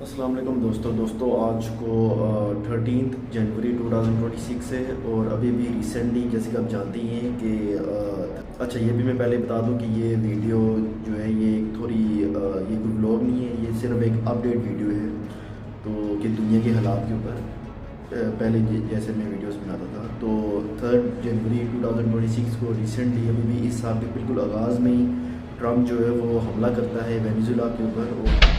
अस्सलाम वालेकुम दोस्तों आज को 13 जनवरी 2026 है और अभी रिसेंटली जैसे कि आप जानते ही हैं कि अच्छा ये भी मैं पहले बता दूं कि ये वीडियो जो है ये थोड़ी ये कोई ब्लॉग नहीं है, ये सिर्फ एक अपडेट वीडियो है तो कि दुनिया के हालात के ऊपर पहले जैसे मैं वीडियोस बनाता था। तो 3 जनवरी 2026 को रिसेंटली अभी भी इस साल के बिल्कुल आगाज़ में ही ट्रम्प जो है वो हमला करता है वेनेजुएला के ऊपर। और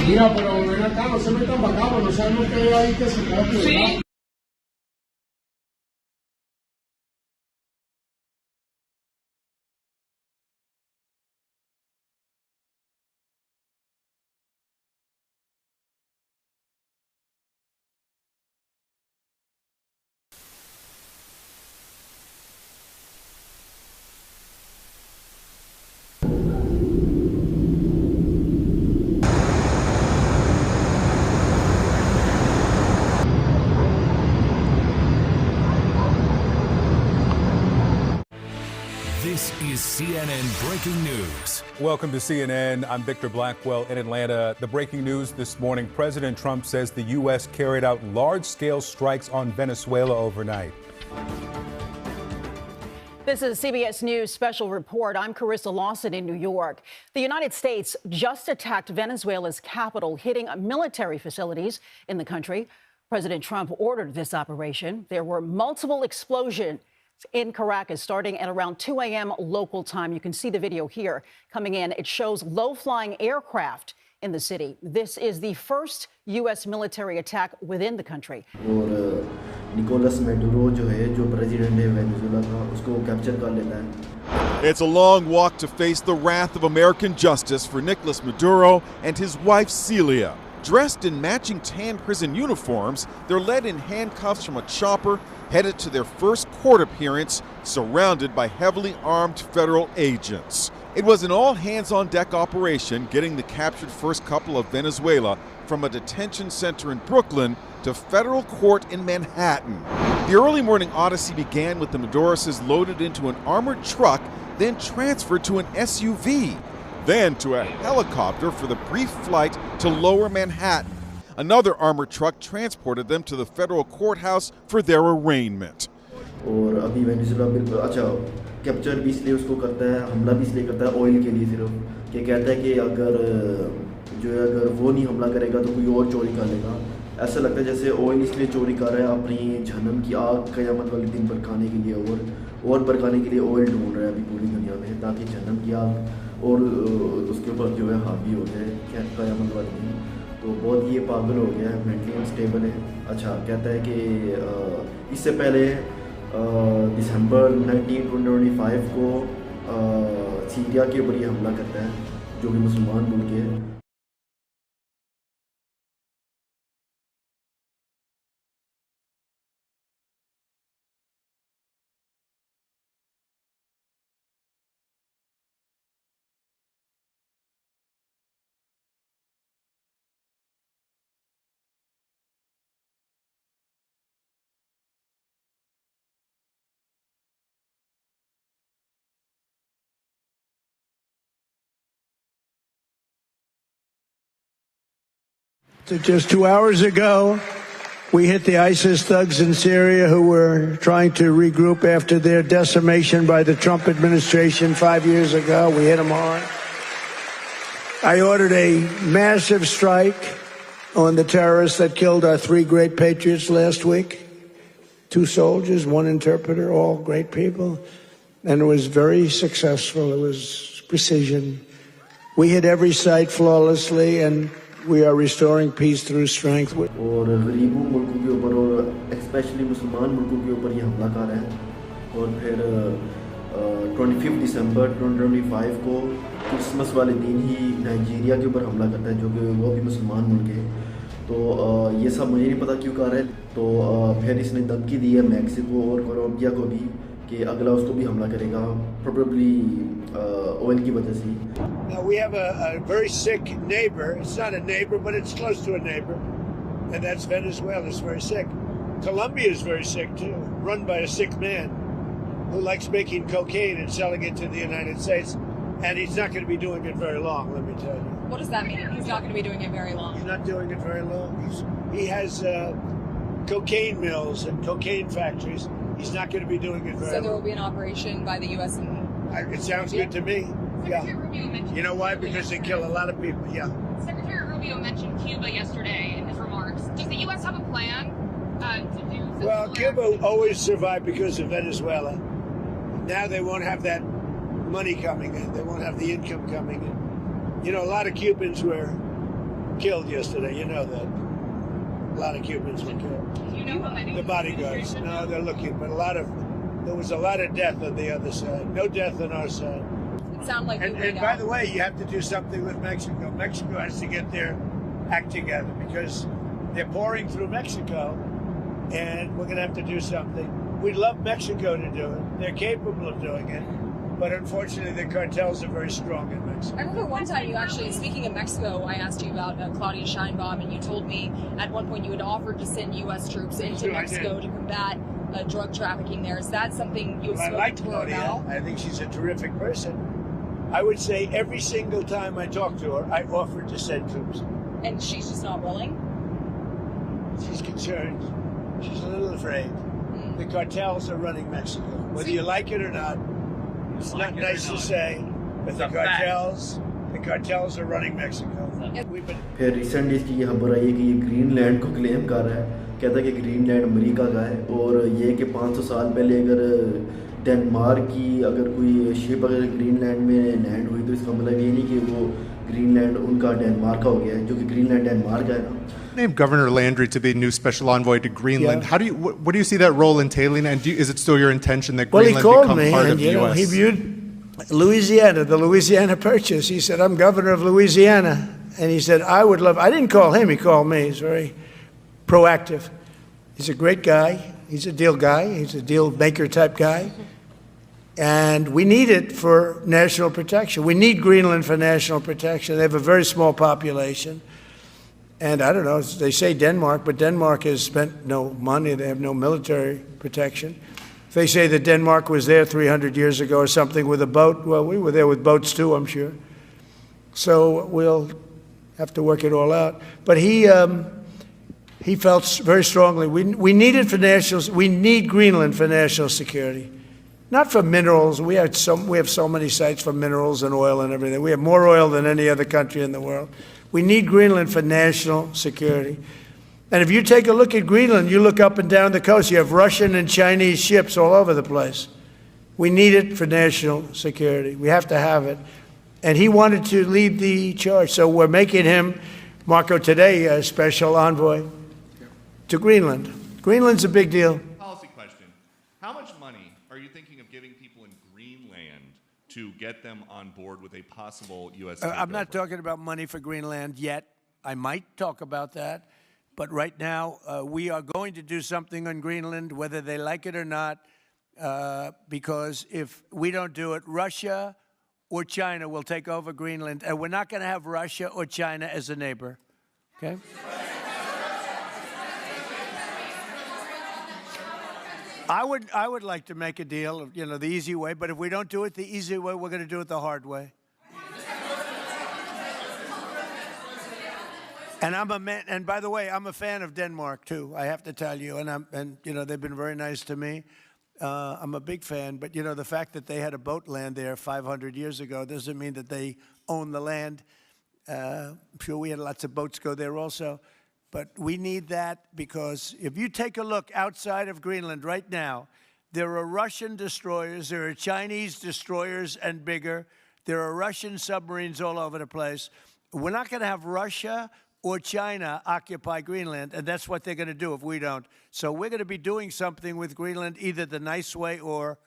Mira, pero ven acá, no se metan para acá, no saben lo que hay ahí que se copie, ¿verdad? This is CNN Breaking News. Welcome to CNN. I'm Victor Blackwell in Atlanta. The breaking news this morning, President Trump says the U.S. carried out large-scale strikes on Venezuela overnight. This is CBS News Special Report. I'm Carissa Lawson in New York. The United States just attacked Venezuela's capital, hitting military facilities in the country. President Trump ordered this operation. There were multiple explosions in Caracas starting at around 2 a.m. local time. You can see the video here coming in. It shows low-flying aircraft in the city. This is the first U.S. military attack within the country. और Nicholas Maduro जो है जो president है Venezuela का उसको capture कर लेता है। It's a long walk to face the wrath of American justice for Nicolas Maduro and his wife Celia. Dressed in matching tan prison uniforms, they're led in handcuffs from a chopper, headed to their first court appearance, surrounded by heavily armed federal agents. It was an all-hands-on-deck operation, getting the captured first couple of Venezuela from a detention center in Brooklyn to federal court in Manhattan. The early morning odyssey began with the Maduroses loaded into an armored truck, then transferred to an SUV, then to a helicopter for the brief flight to lower Manhattan. Another armored truck transported them to the federal courthouse for their arraignment. और अभी Venezuela अच्छा capture भी इसलिए उसको करता है, हमला भी इसलिए करता है ऑयल के लिए सिर्फ कि कहता है कि अगर वो नहीं हमला करेगा तो कोई और चोरी कर लेगा। ऐसा लगता है जैसे ऑयल इसलिए चोरी कर रहा है अपनी जहन्नम की आग क़यामत वाले दिन भड़काने के लिए और भड़काने के लिए ऑयल ढूंढ रहा है अभी पूरी दुनिया में ताकि जहन्नम की आग और उसके ऊपर जो है हावी हो जाए क़यामत वाले दिन। तो बहुत ये पागल हो गया है, मेंटली अनस्टेबल है। अच्छा कहता है कि इससे पहले दिसंबर 1925 को सीरिया के ऊपर ये हमला करता है जो कि मुसलमान मुल्क है। Just 2 hours ago, we hit the ISIS thugs in Syria who were trying to regroup after their decimation by the Trump administration 5 years ago. We hit them hard. I ordered a massive strike on the terrorists that killed our 3 great patriots last week. 2 soldiers, 1 interpreter, all great people. And it was very successful. It was precision. We hit every site flawlessly, and we are restoring peace through strength. और गरीबों मुल्कों के ऊपर और specially मुसलमान मुल्कों के ऊपर ये हमला कर रहे हैं। और फिर 25 दिसंबर 2025 को क्रिसमस वाले दिन ही नाइजीरिया के ऊपर हमला करता है जो कि वो भी मुसलमान मुल्क है। तो ये सब मुझे नहीं पता क्यों कर रहा है। तो फिर इसने धमकी दी है मैक्सिको और कोलंबिया को भी कि अगला उसको भी हमला करेगा प्रोबेबली ऑयल की वजह से। Now we have a very sick neighbor. It's not a neighbor, but it's close to a neighbor, and that's Venezuela. It's very sick. Colombia is very sick too, run by a sick man who likes making cocaine and selling it to the United States. And he's not going to be doing it very long, let me tell you. What does that mean? He's not going to be doing it very long. He's not doing it very long. He has cocaine mills and cocaine factories. He's not going to be doing it very long. So there will be an operation by the U.S. and it sounds good to me. Secretary Rubio mentioned You know why? Because they kill a lot of people. Yeah. Secretary Rubio mentioned Cuba yesterday in his remarks. Does the U.S. have a plan to do? Well, Cuba always survived because of Venezuela. Now they won't have that money coming in. They won't have the income coming in. You know, a lot of Cubans were killed yesterday. You know that. A lot of Cubans were killed. Do you know how many? The bodyguards. No, they're looking, but there was a lot of death on the other side. No death on our side. It sounded like And by the way, you have to do something with Mexico. Mexico has to get their act together because they're pouring through Mexico, and we're going to have to do something. We'd love Mexico to do it. They're capable of doing it. But unfortunately, the cartels are very strong in Mexico. I remember one time you actually, speaking of Mexico, I asked you about Claudia Sheinbaum, and you told me at one point you had offered to send U.S. troops into Mexico to combat drug trafficking there. Is that something you have spoken to her about? I think she's a terrific person. I would say every single time I talk to her, I offered to send troops. And she's just not willing? She's concerned. She's a little afraid. The cartels are running Mexico. Whether you like it or not, it's not nice to say, but the cartels are running Mexico. फिर recent इसकी ये खबर आई है कि ये Greenland को claim कर रहा है, कहता है कि ग्रीनलैंड अमेरिका का है, और ये कि 500 साल पहले अगर डेनमार्क की अगर कोई शिप अगर ग्रीनलैंड में लैंड हुई तो इसका मतलब ये नहीं कि वो ग्रीनलैंड उनका डेनमार्क का हो गया है, जो कि ग्रीनलैंड डेनमार्क का है ना. Named Governor Landry to be new special envoy to Greenland. Yeah. How do you what do you see that role entailing, and is it still your intention that Greenland become part of the U.S.? He viewed Louisiana, the Louisiana Purchase. He said, "I'm governor of Louisiana," and he said, "I would love." I didn't call him; he called me. He's very proactive. He's a great guy. He's a deal guy. He's a deal maker type guy. And we need it for national protection. We need Greenland for national protection. They have a very small population. And I don't know, they say Denmark, but Denmark has spent no money. They have no military protection. If they say that Denmark was there 300 years ago or something with a boat, well, we were there with boats too, I'm sure. So we'll have to work it all out. But he felt very strongly, we need it for we need Greenland for national security. Not for minerals. We have so many sites for minerals and oil and everything. We have more oil than any other country in the world. We need Greenland for national security. And if you take a look at Greenland, you look up and down the coast, you have Russian and Chinese ships all over the place. We need it for national security. We have to have it. And he wanted to lead the charge. So we're making him, Marco, today, a special envoy to Greenland. Greenland's a big deal. Policy question. How much money are you thinking of giving people in Greenland to get them on board with a possible U.S. I'm not talking about money for Greenland yet. I might talk about that. But right now, we are going to do something on Greenland, whether they like it or not, because if we don't do it, Russia or China will take over Greenland, and we're not going to have Russia or China as a neighbor. Okay? I would like to make a deal, you know, the easy way, but if we don't do it the easy way, we're going to do it the hard way. And I'm a man, and by the way, I'm a fan of Denmark too, I have to tell you, and you know, they've been very nice to me. I'm a big fan, but you know, the fact that they had a boat land there 500 years ago doesn't mean that they own the land. I'm sure we had lots of boats go there also. But we need that because if you take a look outside of Greenland right now, there are Russian destroyers, there are Chinese destroyers and bigger, there are Russian submarines all over the place. We're not going to have Russia or China occupy Greenland, and that's what they're going to do if we don't. So we're going to be doing something with Greenland, either the nice way or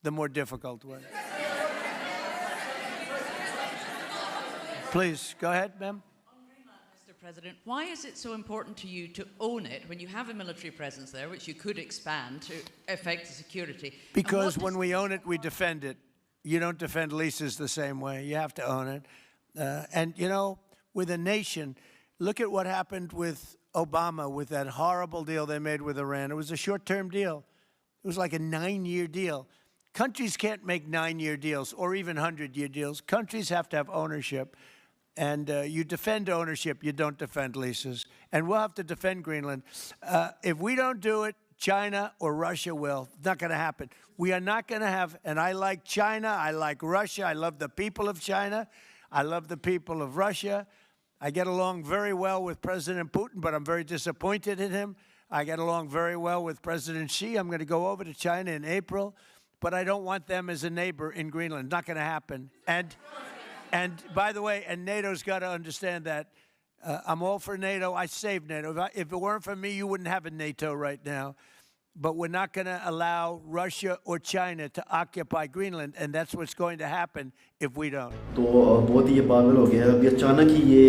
the more difficult way. Please, go ahead, ma'am. President, why is it so important to you to own it when you have a military presence there, which you could expand to affect the security? Because when we own it, we defend it. You don't defend leases the same way. You have to own it. And, you know, with a nation, look at what happened with Obama with that horrible deal they made with Iran. It was a short-term deal. It was like a 9-year deal. Countries can't make 9-year deals or even 100-year deals. Countries have to have ownership. And you defend ownership, you don't defend leases. And we'll have to defend Greenland. If we don't do it, China or Russia will. It's not going to happen. We are not going to have, and I like China, I like Russia, I love the people of China, I love the people of Russia. I get along very well with President Putin, but I'm very disappointed in him. I get along very well with President Xi. I'm going to go over to China in April, but I don't want them as a neighbor in Greenland. Not going to happen. And by the way, and NATO's got to understand that. I'm all for NATO. I saved NATO. If it weren't for me, you wouldn't have a NATO right now. But we're not going to allow Russia or China to occupy Greenland, and that's what's going to happen if we don't. तो बहुत ही ये पागल हो गया अभी अचानक ही ये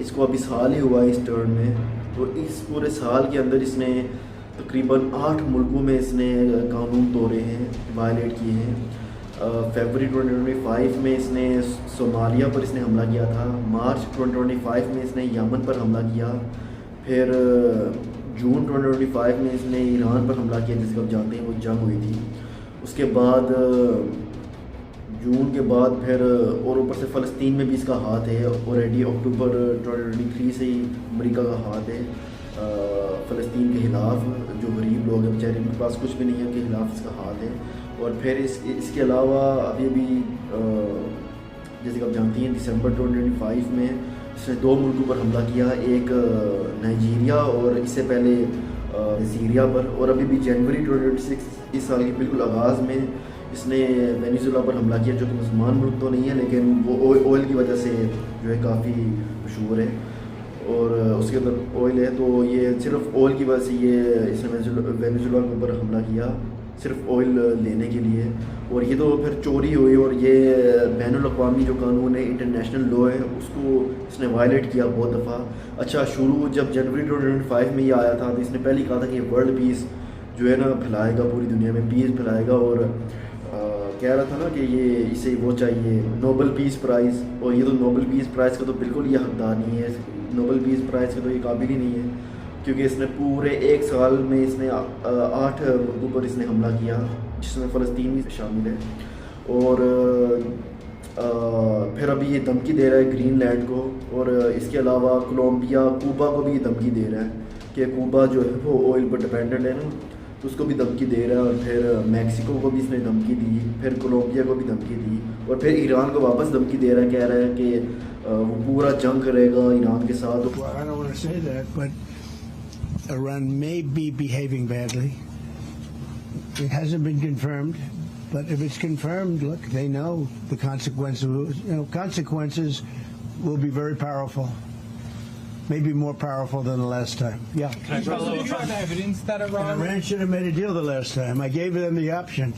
इसको अभी साल ही हुआ इस टर्न में तो इस पूरे साल के अंदर इसने तकरीबन 8 मुल्कों में इसने कानून तोड़े हैं वायलेट किए हैं फरवरी 2025 में इसने सोमालिया पर इसने हमला किया था मार्च 2025 में इसने यमन पर हमला किया फिर जून 2025 में इसने ईरान पर हमला किया जिसको आप जानते हैं वो जंग हुई थी उसके बाद जून के बाद फिर और ऊपर से फ़लस्तीन में भी इसका हाथ है ऑलरेडी अक्टूबर 2023 से ही अमेरिका का हाथ है फ़लस्तीन के ख़िलाफ़ जो गरीब लोग हैं बेचारे उनके पास कुछ भी नहीं है उनके ख़िलाफ़ इसका हाथ है और फिर इसके अलावा अभी भी जैसे कि आप जानती हैं दिसंबर 2025 में इसने 2 मुल्कों पर हमला किया एक नाइजीरिया और इससे पहले सीरिया पर और अभी भी जनवरी 2026 इस साल के बिल्कुल आगाज़ में इसने वेनेजुएला पर हमला किया जो कि मुसलमान मुल्क तो नहीं है लेकिन वो ऑयल की वजह से जो है काफ़ी मशहूर है और उसके अंदर ऑयल है तो ये सिर्फ ऑयल की वजह से ये इसने वेनेजुएला के ऊपर हमला किया सिर्फ ऑयल लेने के लिए और ये तो फिर चोरी हुई और ये बैनुल-अक़वामी जो कानून है इंटरनेशनल लॉ है उसको इसने वायलेट किया बहुत दफ़ा अच्छा शुरू जब जनवरी 2025 में ये आया था तो इसने पहले कहा था कि वर्ल्ड पीस जो है ना फैलाएगा पूरी दुनिया में पीस फैलाएगा और कह रहा था ना कि ये इसे वो चाहिए नोबल पीस प्राइज़ और ये तो नोबल पीस प्राइज़ का तो बिल्कुल ये हकदार नहीं है नोबल पीस प्राइज़ का तो ये काबिल ही नहीं है क्योंकि इसने पूरे 1 साल में इसने 8 मुल्कों पर इसने हमला किया जिसमें फ़लस्तीन भी शामिल है और फिर अभी ये धमकी दे रहा है ग्रीनलैंड को और इसके अलावा कोलंबिया कूबा को भी ये धमकी दे रहा है कि कूबा जो है वो ऑयल पर डिपेंडेंट है ना तो उसको भी धमकी दे रहा है और फिर मैक्सिको को भी इसने धमकी दी फिर कोलंबिया को भी धमकी दी और फिर ईरान को वापस धमकी दे रहा है कह रहा है कि वो पूरा जंग करेगा ईरान के साथ Iran may be behaving badly. It hasn't been confirmed, but if it's confirmed, look, they know the consequences. Consequences will be very powerful. Maybe more powerful than the last time. Yeah. Do you have evidence that Iran should have made a deal the last time. I gave them the option.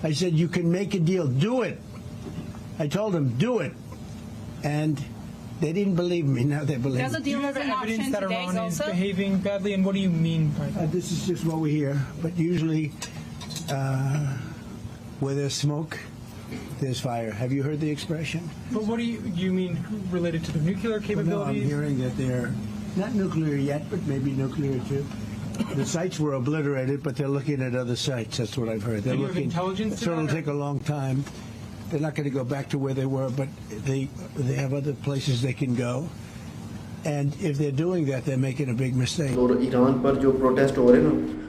I said, you can make a deal. Do it. I told them, do it. And they didn't believe me. Now they believe me. Does a deal have evidence that Iran is behaving badly? And what do you mean by that? This is just what we hear. But usually where there's smoke, there's fire. Have you heard the expression? But what do you mean related to the nuclear capabilities? Well, no, I'm hearing that they're not nuclear yet, but maybe nuclear too. The sites were obliterated, but they're looking at other sites. That's what I've heard. They're looking. Intelligence. So it'll take a long time. They're not going to go back to where they were, but they have other places they can go. And if they're doing that, they're making a big mistake. और Iran पर जो protest हो रहे हैं ना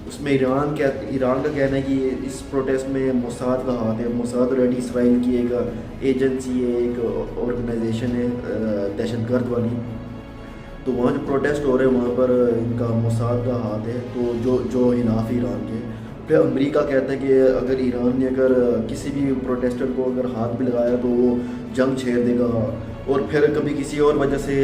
उसमें Iran का कहना है कि इस प्रोटेस्ट में मोसाद का हाथ है। मोसाद ऑलरेडी इसराइल की एक एजेंसी है, एक ऑर्गेनाइजेशन है दहशतगर्द वाली। तो वहाँ जो प्रोटेस्ट हो रहे हैं वहाँ पर इनका मोसाद का हाथ है, तो जो हिलाफ ईरान के। फिर अमेरिका कहता है कि अगर ईरान ने अगर किसी भी प्रोटेस्टर को अगर हाथ भी लगाया तो वो जंग छेड़ देगा, और फिर कभी किसी और वजह से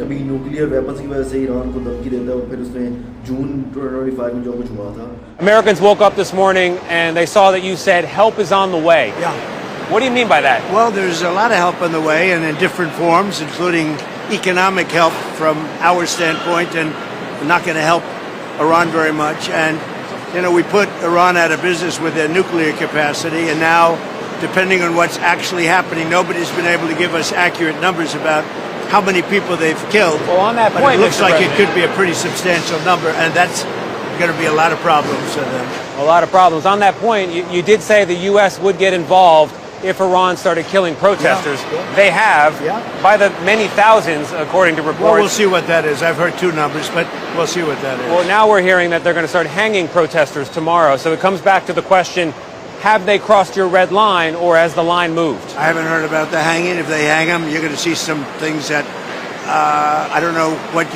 कभी न्यूक्लियर वेपन्स की वजह से ईरान को धमकी देता है, और फिर उसने जून 2025 में जो कुछ हुआ था। Americans woke up this morning and they saw that you said help is on the way. Yeah. What do you mean by that? Well, there's a lot of help on the way, and in different forms, including economic help from our standpoint, and we're not going to help Iran very much. And, you know, we put Iran out of business with their nuclear capacity, and now, depending on what's actually happening, nobody's been able to give us accurate numbers about how many people they've killed. Well, on that but point, it looks Mr. like President, it could be a pretty substantial number, and that's going to be a lot of problems for them. a lot of problems. On that point, you did say the U.S. would get involved if Iran started killing protesters. Yeah. They have, by the many thousands, according to reports. Well, we'll see what that is. I've heard two numbers, but we'll see what that is. Well, now we're hearing that they're going to start hanging protesters tomorrow. So it comes back to the question, have they crossed your red line, or has the line moved? I haven't heard about the hanging. If they hang them, you're going to see some things that I don't know what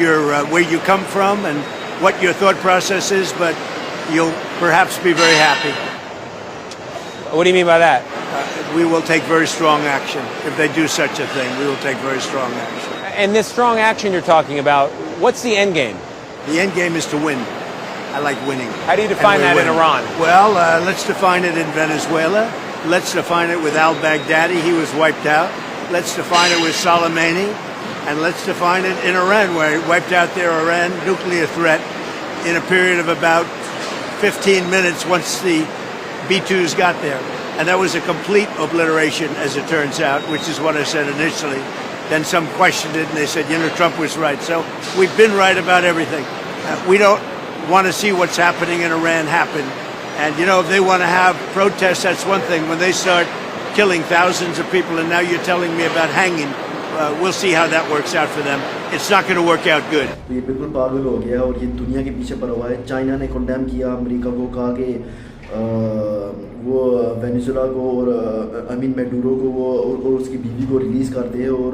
where you come from and what your thought process is, but you'll perhaps be very happy. What do you mean by that? We will take very strong action. If they do such a thing, we will take very strong action. And this strong action you're talking about, what's the end game? The end game is to win. I like winning. How do you define that in Iran? Well, let's define it in Venezuela. Let's define it with al-Baghdadi. He was wiped out. Let's define it with Soleimani. And let's define it in Iran, where he wiped out their Iran nuclear threat in a period of about 15 minutes once the B-2s got there. And that was a complete obliteration, as it turns out, which is what I said initially. Then some questioned it, and they said, you know, Trump was right. So we've been right about everything. We don't want to see what's happening in Iran happen. And, you know, if they want to have protests, that's one thing. When they start killing thousands of people, and now you're telling me about hanging, we'll see how that works out for them. It's not going to work out good. ये बिल्कुल पागल हो गया और ये दुनिया के पीछे पड़ा हुआ है। चाइना ने कंडेम किया अमेरिका को, कहा कि वो वेनेजुएला को और मैडुरो को वो और उसकी बीवी को रिलीज़ कर दे और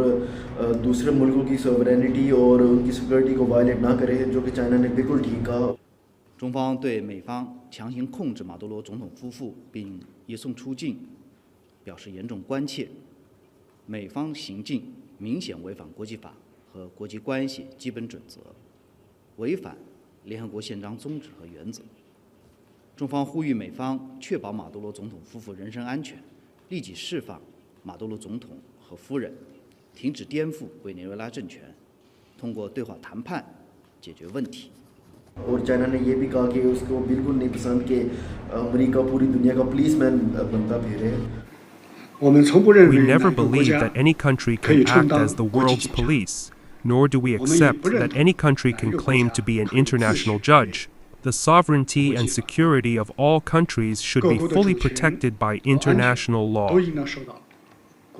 दूसरे मुल्कों की सॉवरेनिटी और उनकी सिक्योरिटी को वायलेट ना करे, जो कि चाइना ने बिल्कुल ठीक कहा। 中方对美方强行控制马多罗总统夫妇并移送出境表示严重关切。美方行径明显违反国际法和国际关系基本准则，违反联合国宪章宗旨和原则。中方呼吁美方确保马多罗总统夫妇人身安全，立即释放马多罗总统和夫人，停止颠覆委内瑞拉政权，通过对话谈判解决问题。 और चाइना ने ये भी कहा कि उसको बिल्कुल नहीं पसंद कि अमेरिका पूरी दुनिया का पुलिसमैन बनता फिरे। We never believe that any country can act as the world's police, nor do we accept that any country can claim to be an international judge. The sovereignty and security of all countries should be fully protected by international law.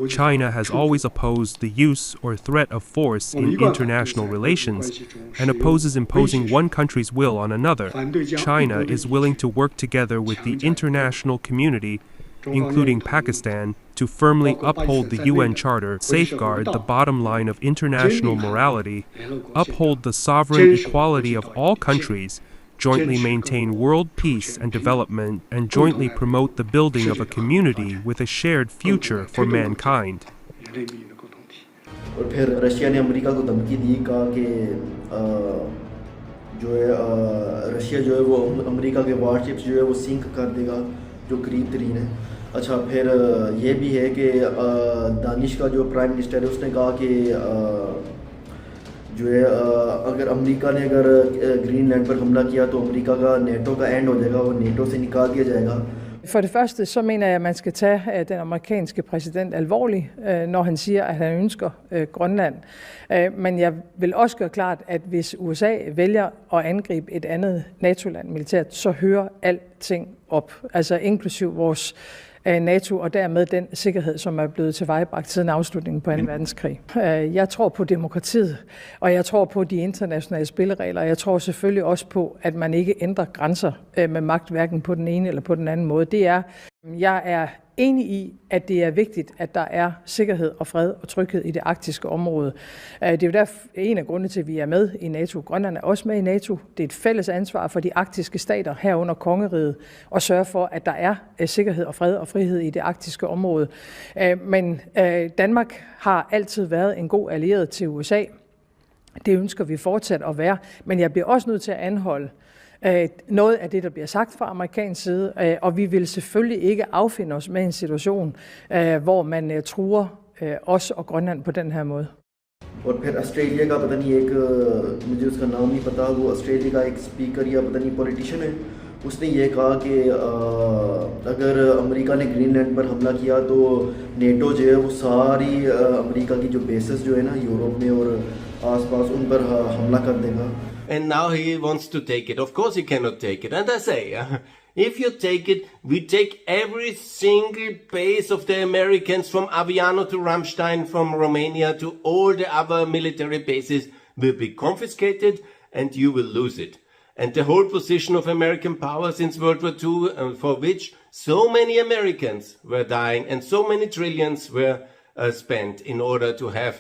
China has always opposed the use or threat of force in international relations and opposes imposing one country's will on another. China is willing to work together with the international community, including Pakistan, to firmly uphold the UN Charter, safeguard the bottom line of international morality, uphold the sovereign equality of all countries, jointly maintain world peace and development, and jointly promote the building of a community with a shared future for mankind. और फिर Russia ने America को धमकी दी, कहा कि जो है Russia जो है वो अमेरिका के वारशिप्स जो है वो सिंक कर देगा, जो करीब तरीन है। अच्छा, फिर ये भी है कि दानिश का जो प्राइम मिनिस्टर है उसने कहा कि जो है अगर अमेरिका ने अगर ग्रीनलैंड पर हमला किया तो अमेरिका का नेटो का एंड हो जाएगा, वो नेटो से निकाल दिया जाएगा। For det første, så mener jeg, at man skal tage den amerikanske præsident alvorligt, når han siger, at han ønsker Grønland. Men jeg vil også gøre klart, at hvis USA vælger at angribe et andet NATO-land militært, så hører alting op. Altså inklusiv vores NATO og dermed den sikkerhed, som er blevet tilvejebragt siden afslutningen på 2. verdenskrig. Jeg tror på demokratiet, og jeg tror på de internationale spilleregler. Jeg tror selvfølgelig også på, at man ikke ændrer grænser med magt, hverken på den ene eller på den anden måde. Jeg er enig i, at det er vigtigt, at der er sikkerhed og fred og tryghed i det arktiske område. Det er jo derfor en af grundene til, at vi er med i NATO. Grønland er også med i NATO. Det er et fælles ansvar for de arktiske stater herunder kongeriget at sørge for, at der er sikkerhed og fred og frihed i det arktiske område. Men Danmark har altid været en god allieret til USA. Det ønsker vi fortsat at være. Men jeg bliver også nødt til at anholde noget af det, der bliver sagt fra amerikansk side, og vi vil selvfølgelig ikke affinde os med en situation, hvor man truer os og Grønland på den her måde. और फिर Australia का पता नहीं एक मुझे उसका नाम नहीं पता, वो ऑस्ट्रेलिया का एक स्पीकर या पता नहीं पॉलिटिशियन है, उसने ये कहा कि अगर अमेरिका ने ग्रीनलैंड पर हमला किया तो नेटो जो है वो सारी अमेरिका की जो बेसेस जो है ना यूरोप में और आसपास उन पर हमला कर देगा। And now he wants to take it. Of course he cannot take it. And I say, if you take it, we take every single base of the Americans from Aviano to Ramstein, from Romania to all the other military bases will be confiscated and you will lose it. And the whole position of American power since World War II, for which so many Americans were dying and so many trillions were spent in order to have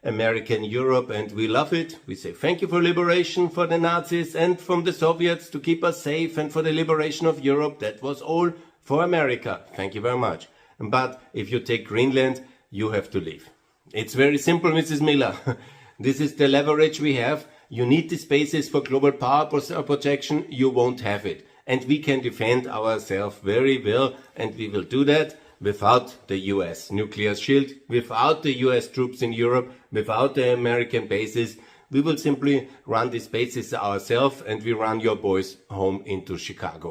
American Europe, and we love it. We say thank you for liberation for the Nazis and from the Soviets to keep us safe, and for the liberation of Europe. That was all for America. Thank you very much. But if you take Greenland, you have to leave. It's very simple, Mrs. Miller. This is the leverage we have. You need the spaces for global power protection. You won't have it. And we can defend ourselves very well, and we will do that without the US nuclear shield, without the US troops in Europe, without the American bases. We will simply run these bases ourselves, and we run your boys home into Chicago,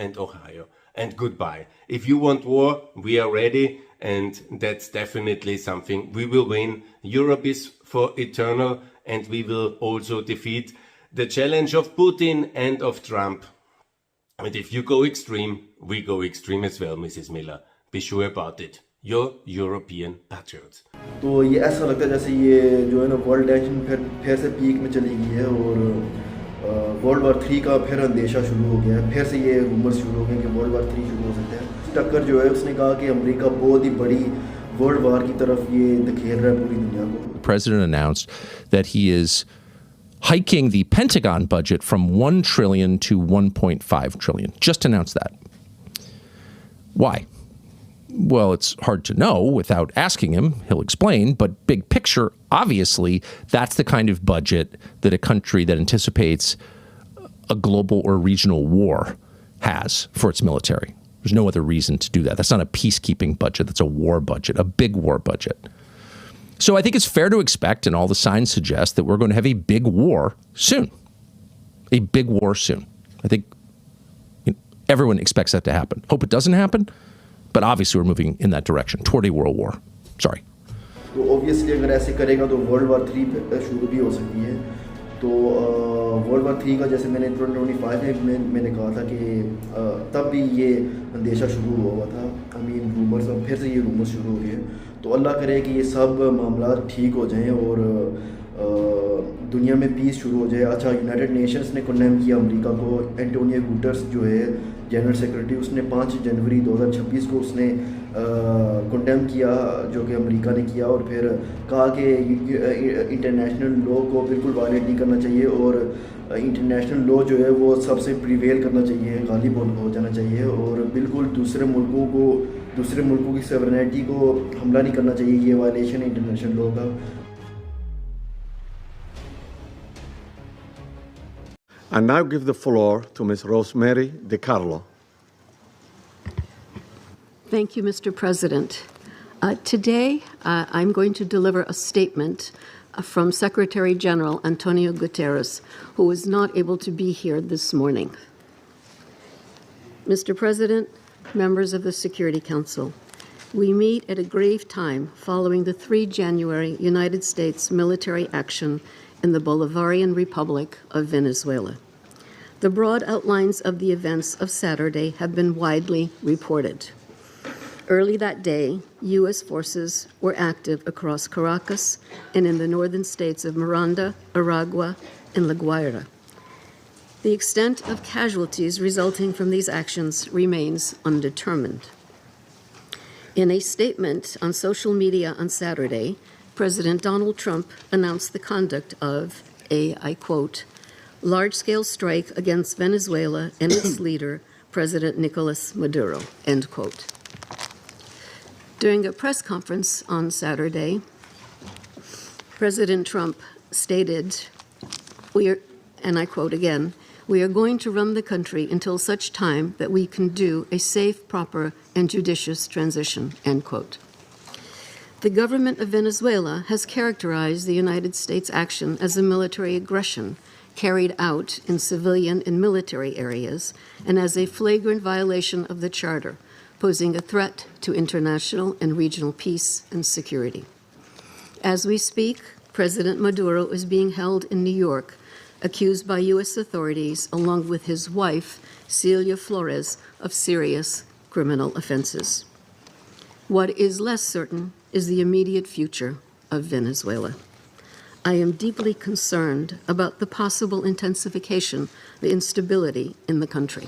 and Ohio. And goodbye. If you want war, we are ready, and that's definitely something we will win. Europe is for eternal, and we will also defeat the challenge of Putin and of Trump. And if you go extreme, we go extreme as well, Mrs. Miller. Be sure about it. You're European patriots. तो ये ऐसा लगता है जैसे ये जो है ना वर्ल्ड टेंशन फिर से पीक में चली गई है और वर्ल्ड वार 3 का फिर अंदेशा शुरू हो गया है। फिर से ये रूमर्स शुरू हो गए कि वर्ल्ड वार 3 शुरू हो सकता है। टक्कर जो है उसने कहा कि अमेरिका बहुत ही बड़ी वर्ल्ड वार की तरफ ये धकेल रहा है पूरी दुनिया को। The president announced that he is hiking the Pentagon budget from $1 trillion to $1.5 trillion. Just announced that. Why? Well, it's hard to know without asking him. He'll explain. But big picture, obviously, that's the kind of budget that a country that anticipates a global or regional war has for its military. There's no other reason to do that. That's not a peacekeeping budget. That's a war budget, a big war budget. So I think it's fair to expect, and all the signs suggest, that we're going to have a big war soon. A big war soon. I think everyone expects that to happen. Hope it doesn't happen. But obviously we're moving in that direction, toward a world war. Sorry. तो obviously अगर ऐसे करेगा तो world war 3 शुरू भी हो सकती है। तो वर्ल्ड वार 3 का जैसे मैंने 2025 में मैंने कहा था कि तब भी ये अंदेशा शुरू हुआ था। रूमर्स, अब फिर से ये रूमर्स शुरू हो गए। तो अल्लाह करे कि ये सब मामला ठीक हो जाएं और दुनिया में पीस शुरू हो जाए। अच्छा, यूनाइटेड नेशंस ने कंडेम किया अमेरिका को। एंटोनियो गुटेरेस जो है जनरल सेक्रेटरी, उसने 5 जनवरी 2026 को उसने कंडेम किया जो कि अमेरिका ने किया, और फिर कहा कि इंटरनेशनल लॉ को बिल्कुल वायलेट नहीं करना चाहिए और इंटरनेशनल लॉ जो है वो सबसे प्रिवेल करना चाहिए, गालिब हो जाना चाहिए, और बिल्कुल दूसरे मुल्कों की सॉवरेनिटी को हमला नहीं करना चाहिए। ये वायलेशन है इंटरनेशनल लॉ का। I now give the floor to Ms. Rosemary DiCarlo. Thank you, Mr. President. Today, I'm going to deliver a statement from Secretary General Antonio Guterres, who was not able to be here this morning. Mr. President, members of the Security Council, we meet at a grave time following the 3 January United States military action in the Bolivarian Republic of Venezuela. The broad outlines of the events of Saturday have been widely reported. Early that day, U.S. forces were active across Caracas and in the northern states of Miranda, Aragua, and La Guaira. The extent of casualties resulting from these actions remains undetermined. In a statement on social media on Saturday, President Donald Trump announced the conduct of a, I quote, large-scale strike against Venezuela and its leader, President Nicolas Maduro, end quote. During a press conference on Saturday, President Trump stated, and I quote again, "We are going to run the country until such time that we can do a safe, proper, and judicious transition," end quote. The government of Venezuela has characterized the United States action as a military aggression carried out in civilian and military areas and as a flagrant violation of the Charter, posing a threat to international and regional peace and security. As we speak, President Maduro is being held in New York, accused by U.S. authorities, along with his wife, Celia Flores, of serious criminal offenses. What is less certain is the immediate future of Venezuela. I am deeply concerned about the possible intensification of the instability in the country,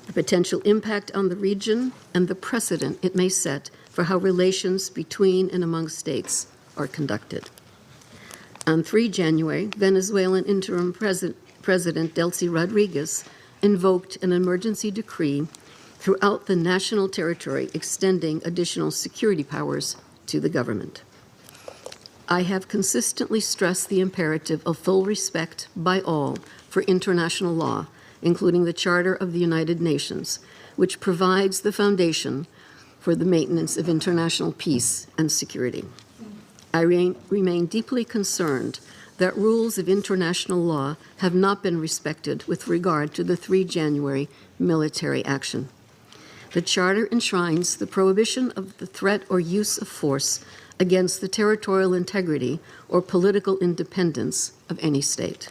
the potential impact on the region, and the precedent it may set for how relations between and among states are conducted. On 3 January, Venezuelan interim President Delcy Rodriguez invoked an emergency decree throughout the national territory, extending additional security powers to the government. I have consistently stressed the imperative of full respect by all for international law, including the Charter of the United Nations, which provides the foundation for the maintenance of international peace and security. I remain deeply concerned that rules of international law have not been respected with regard to the 3 January military action. The Charter enshrines the prohibition of the threat or use of force against the territorial integrity or political independence of any state.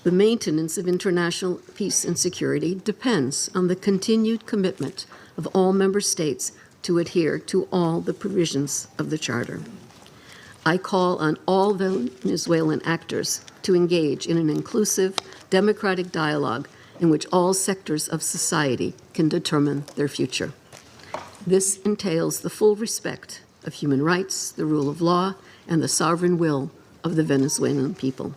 The maintenance of international peace and security depends on the continued commitment of all member states to adhere to all the provisions of the Charter. I call on all Venezuelan actors to engage in an inclusive, democratic dialogue in which all sectors of society can determine their future. This entails the full respect of human rights, the rule of law, and the sovereign will of the Venezuelan people.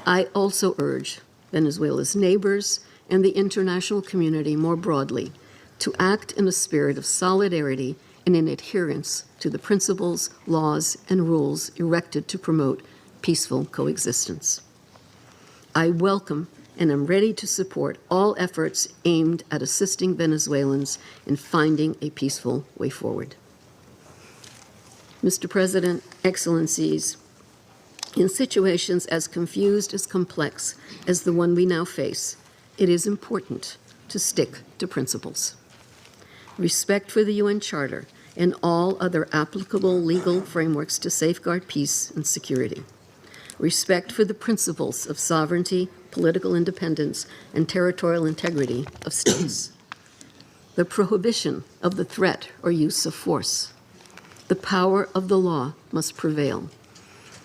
I also urge Venezuela's neighbors and the international community more broadly to act in a spirit of solidarity and in adherence to the principles, laws, and rules erected to promote peaceful coexistence. I welcome and am ready to support all efforts aimed at assisting Venezuelans in finding a peaceful way forward. Mr. President, Excellencies, in situations as confused as complex as the one we now face, it is important to stick to principles. Respect for the UN Charter and all other applicable legal frameworks to safeguard peace and security. Respect for the principles of sovereignty, political independence, and territorial integrity of states. The prohibition of the threat or use of force. The power of the law must prevail.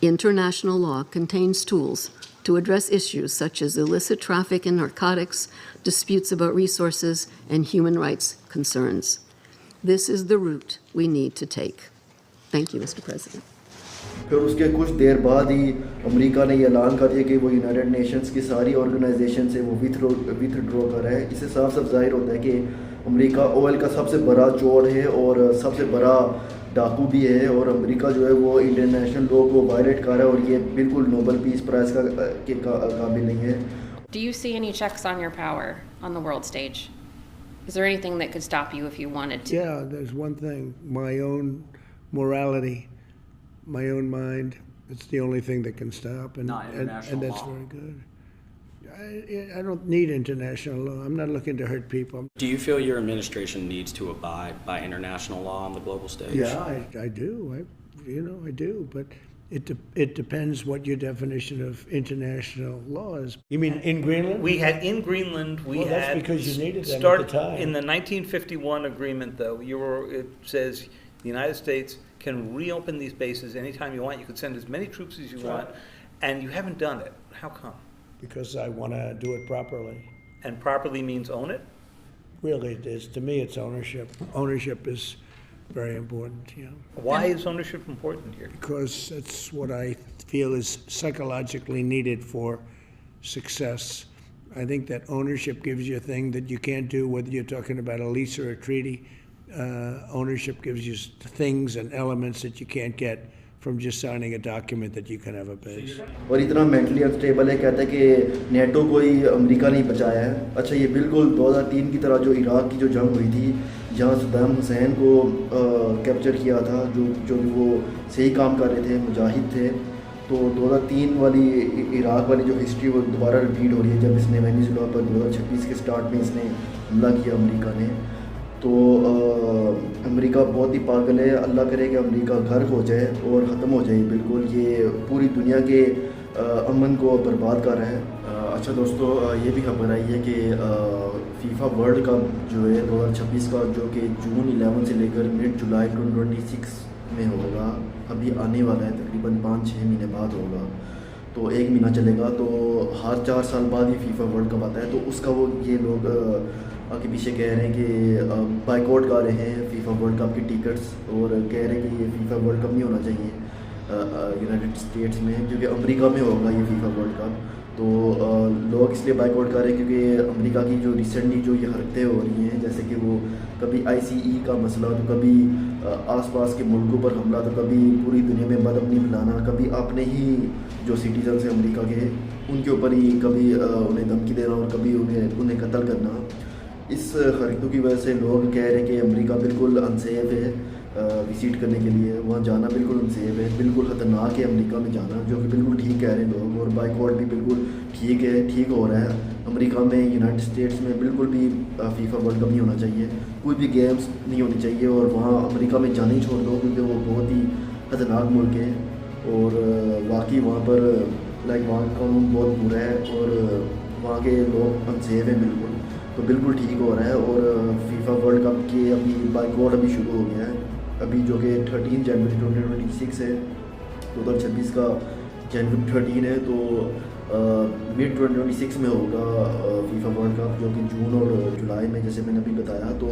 International law contains tools to address issues such as illicit traffic in narcotics, disputes about resources, and human rights concerns. This is the route we need to take. Thank you, Mr. President. फिर उसके कुछ देर बाद ही America ने ये ऐलान कर दिया कि वो यूनाइटेड नेशंस की सारी ऑर्गेनाइजेशन से वो विथड्रॉ कर रहा है। इससे साफ साफ जाहिर होता है कि अमेरिका ऑयल का सबसे बड़ा चोर है और सबसे बड़ा डाकू भी है, और अमेरिका जो है वो इंटरनेशनल लॉ को वायलेट कर रहा है, और ये बिल्कुल नोबेल पीस प्राइज़ के काबिल नहीं है। Do you see any checks on your power on the world stage? Is there anything that could stop you if you wanted to? Yeah, there's one thing, my own morality, my own mind. It's the only thing that can stop, and that's law. very good. I don't need international law. I'm not looking to hurt people. Do you feel your administration needs to abide by international law on the global stage? Yeah, I do. I do. But it depends what your definition of international law is. You mean in Greenland? In Greenland, that's because you needed them at the time. In the 1951 agreement, though, it says the United States can reopen these bases anytime you want. You can send as many troops as you want, and you haven't done it. How come? Because I want to do it properly. And properly means own it? Really, it is. To me, it's ownership. Ownership is very important. Why is ownership important here? Because that's what I feel is psychologically needed for success. I think that ownership gives you a thing that you can't do, whether you're talking about a lease or a treaty. Ownership gives you things and elements that you can't get from just signing a document that you can have a base. और इतना mentally unstable है, कहता है कि NATO को ही America नहीं बचाया है। अच्छा, ये बिल्कुल 2003 की तरह जो इराक की जो जंग हुई थी, जहाँ सद्दाम हुसैन को कैप्चर किया था, जो वो सही काम कर रहे थे, मुजाहिद थे, तो 2003 वाली इराक वाली जो हिस्ट्री वो दोबारा रिपीट हो रही है, जब इसने वेनेजुएला पर 2026 के स्टार्ट में इसने हमला किया अमेरिका ने। तो अमेरिका बहुत ही पागल है। अल्लाह करे कि अमेरिका गर्क हो जाए और ख़त्म हो जाए बिल्कुल, ये पूरी दुनिया के अमन को बर्बाद कर रहा है। अच्छा दोस्तों, ये भी खबर आई है कि फीफा वर्ल्ड कप जो है 2026 का, जो कि जून 11 से लेकर मिड जुलाई 2026 में होगा, अभी आने वाला है, तकरीबन 5-6 महीने बाद होगा, तो 1 महीना चलेगा। तो हर 4 साल बाद ही फीफा वर्ल्ड कप आता है, तो उसका वो ये लोग आगे पीछे कह रहे हैं कि बाइकआउट कर रहे हैं फीफा वर्ल्ड कप की टिकट्स, और कह रहे हैं कि ये फीफा वर्ल्ड कप नहीं होना चाहिए यूनाइटेड स्टेट्स में, क्योंकि अमेरिका में होगा ये फीफा वर्ल्ड कप। तो लोग इसलिए बाइकआउट कर रहे हैं क्योंकि अमेरिका की जो रिसेंटली जो ये हरकतें हो रही हैं, जैसे कि वो कभी ICE का मसला, तो कभी आसपास के मुल्कों पर हमला, तो कभी पूरी दुनिया में बदअमनी फैलाना, कभी अपने ही जो सिटीजन हैं अमेरिका के उनके ऊपर ही कभी उन्हें धमकी देना, और कभी उन्हें कत्ल करना। इस हरकतों की वजह से लोग कह रहे हैं कि अमेरिका बिल्कुल अनसेफ है विज़िट करने के लिए, वहाँ जाना बिल्कुल अनसेफ है, बिल्कुल ख़तरनाक है अमेरिका में जाना, जो कि बिल्कुल ठीक कह रहे हैं लोग। और बाइकआउट भी बिल्कुल ठीक हो रहा है अमेरिका में, यूनाइटेड स्टेट्स में बिल्कुल भी फीफा वर्ल्ड कप नहीं होना चाहिए, कोई भी गेम्स नहीं होनी चाहिए, और वहाँ अमेरिका में जाना ही छोड़ दो, क्योंकि वो बहुत ही ख़तरनाक मुल्क है, और वाकई वहाँ पर वहाँ का कानून बहुत बुरा है, और वहाँ के लोग अनसेफ हैं बिल्कुल। तो बिल्कुल ठीक हो रहा है, और फीफा वर्ल्ड कप के अभी बाइकआउट अभी शुरू हो गया है, अभी जो कि 13 जनवरी 2026 है, 2026 का जनवरी 13 है, तो मिड 2026 में होगा फीफा वर्ल्ड कप, जो कि जून और जुलाई में, जैसे मैंने अभी बताया। तो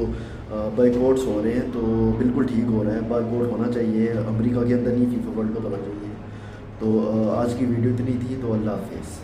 बाइकआउट्स हो रहे हैं, तो बिल्कुल ठीक हो रहा है, बाइकआउट होना चाहिए, अमेरिका के अंदर नहीं फीफा वर्ल्ड कप होना चाहिए। तो आज की वीडियो इतनी थी, तो अल्लाह हाफिज़।